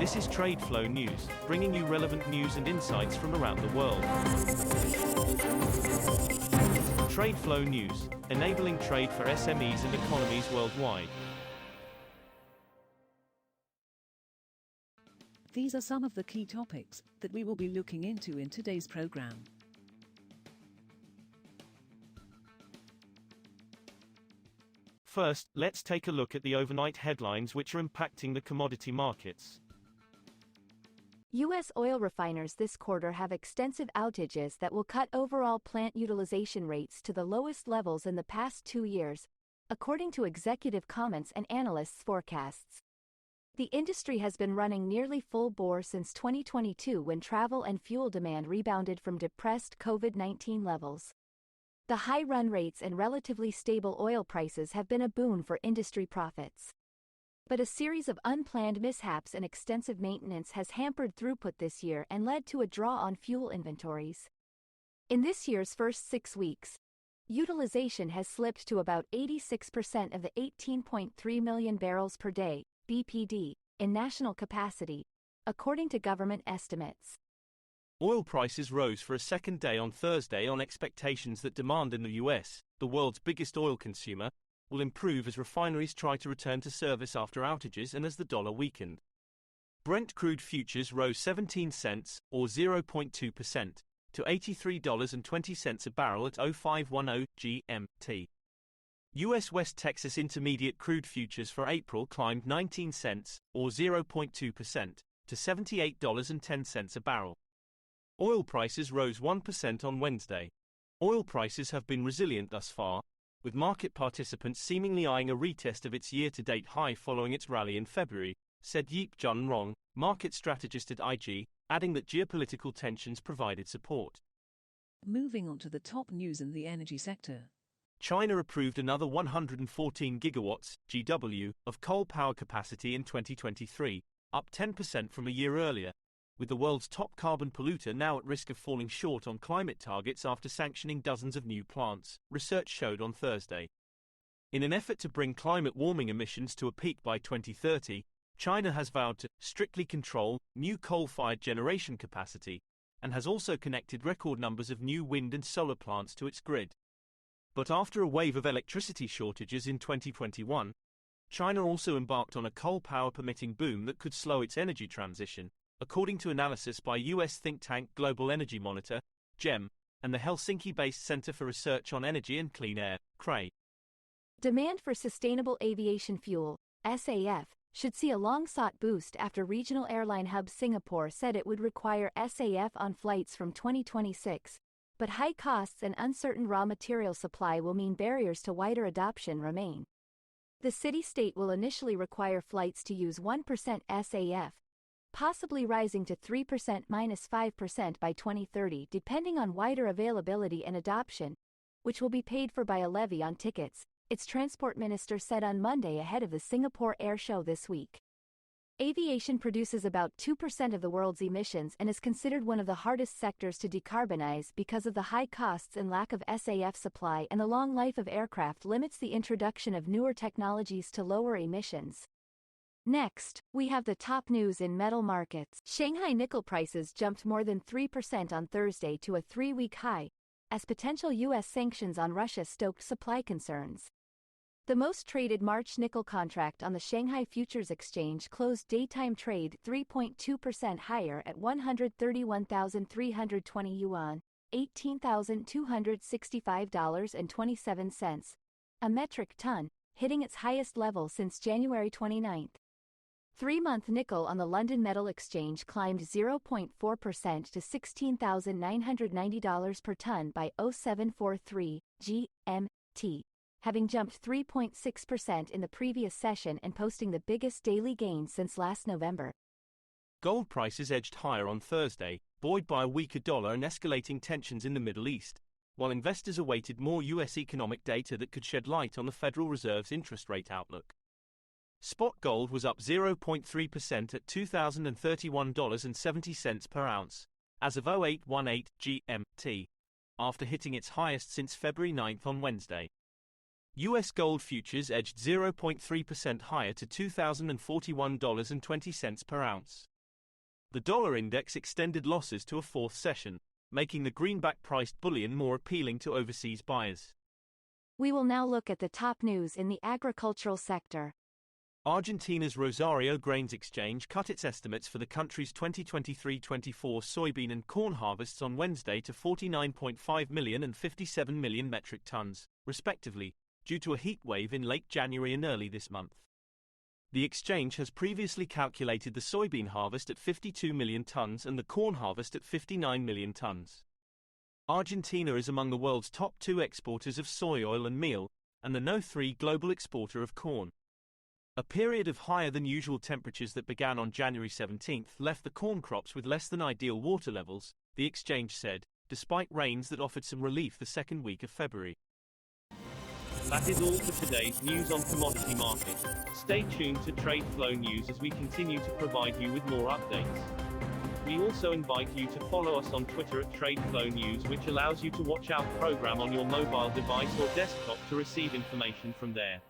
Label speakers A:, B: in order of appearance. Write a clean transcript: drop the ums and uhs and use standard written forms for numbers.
A: This is Trade Flow News, bringing you relevant news and insights from around the world. Trade Flow News, enabling trade for SMEs and economies worldwide.
B: These are some of the key topics that we will be looking into in today's program.
A: First, let's take a look at the overnight headlines which are impacting the commodity markets.
C: U.S. oil refiners this quarter have extensive outages that will cut overall plant utilization rates to the lowest levels in the past 2 years, according to executive comments and analysts' forecasts. The industry has been running nearly full bore since 2022 when travel and fuel demand rebounded from depressed COVID-19 levels. The high run rates and relatively stable oil prices have been a boon for industry profits. But a series of unplanned mishaps and extensive maintenance has hampered throughput this year and led to a draw on fuel inventories. In this year's first 6 weeks, utilization has slipped to about 86% of the 18.3 million barrels per day, BPD, in national capacity, according to government estimates.
A: Oil prices rose for a second day on Thursday on expectations that demand in the U.S., the world's biggest oil consumer, will improve as refineries try to return to service after outages and as the dollar weakened. Brent crude futures rose 17 cents, or 0.2%, to $83.20 a barrel at 0510 GMT. U.S. West Texas Intermediate crude futures for April climbed 19 cents, or 0.2%, to $78.10 a barrel. Oil prices rose 1% on Wednesday. Oil prices have been resilient thus far, with market participants seemingly eyeing a retest of its year-to-date high following its rally in February, said Yeep Jun Rong, market strategist at IG, adding that geopolitical tensions provided support.
B: Moving on to the top news in the energy sector.
A: China approved another 114 gigawatts, GW, of coal power capacity in 2023, up 10% from a year earlier, with the world's top carbon polluter now at risk of falling short on climate targets after sanctioning dozens of new plants, research showed on Thursday. In an effort to bring climate warming emissions to a peak by 2030, China has vowed to strictly control new coal-fired generation capacity and has also connected record numbers of new wind and solar plants to its grid. But after a wave of electricity shortages in 2021, China also embarked on a coal power permitting boom that could slow its energy transition, according to analysis by U.S. think tank Global Energy Monitor, GEM, and the Helsinki-based Center for Research on Energy and Clean Air, CREA.
C: Demand for sustainable aviation fuel, SAF, should see a long-sought boost after regional airline hub Singapore said it would require SAF on flights from 2026, but high costs and uncertain raw material supply will mean barriers to wider adoption remain. The city-state will initially require flights to use 1% SAF, possibly rising to 3%-5% by 2030 depending on wider availability and adoption, which will be paid for by a levy on tickets, its transport minister said on Monday ahead of the Singapore Air Show this week. Aviation produces about 2% of the world's emissions and is considered one of the hardest sectors to decarbonize because of the high costs and lack of SAF supply, and the long life of aircraft limits the introduction of newer technologies to lower emissions. Next, we have the top news in metal markets. Shanghai nickel prices jumped more than 3% on Thursday to a 3-week high, as potential U.S. sanctions on Russia stoked supply concerns. The most traded March nickel contract on the Shanghai Futures Exchange closed daytime trade 3.2% higher at 131,320 yuan, $18,265.27, a metric ton, hitting its highest level since January 29. 3-month nickel on the London Metal Exchange climbed 0.4% to $16,990 per ton by 0743 GMT, having jumped 3.6% in the previous session and posting the biggest daily gain since last November.
A: Gold prices edged higher on Thursday, buoyed by a weaker dollar and escalating tensions in the Middle East, while investors awaited more U.S. economic data that could shed light on the Federal Reserve's interest rate outlook. Spot gold was up 0.3% at $2,031.70 per ounce, as of 0818 GMT, after hitting its highest since February 9 on Wednesday. U.S. gold futures edged 0.3% higher to $2,041.20 per ounce. The dollar index extended losses to a fourth session, making the greenback-priced bullion more appealing to overseas buyers.
C: We will now look at the top news in the agricultural sector.
A: Argentina's Rosario Grains Exchange cut its estimates for the country's 2023-24 soybean and corn harvests on Wednesday to 49.5 million and 57 million metric tons, respectively, due to a heat wave in late January and early this month. The exchange has previously calculated the soybean harvest at 52 million tons and the corn harvest at 59 million tons. Argentina is among the world's top 2 exporters of soy oil and meal, and the No. 3 global exporter of corn. A period of higher than usual temperatures that began on January 17 left the corn crops with less than ideal water levels, the exchange said, despite rains that offered some relief the second week of February. That is all for today's news on commodity markets. Stay tuned to Trade Flow News as we continue to provide you with more updates. We also invite you to follow us on Twitter at Trade Flow News, which allows you to watch our program on your mobile device or desktop to receive information from there.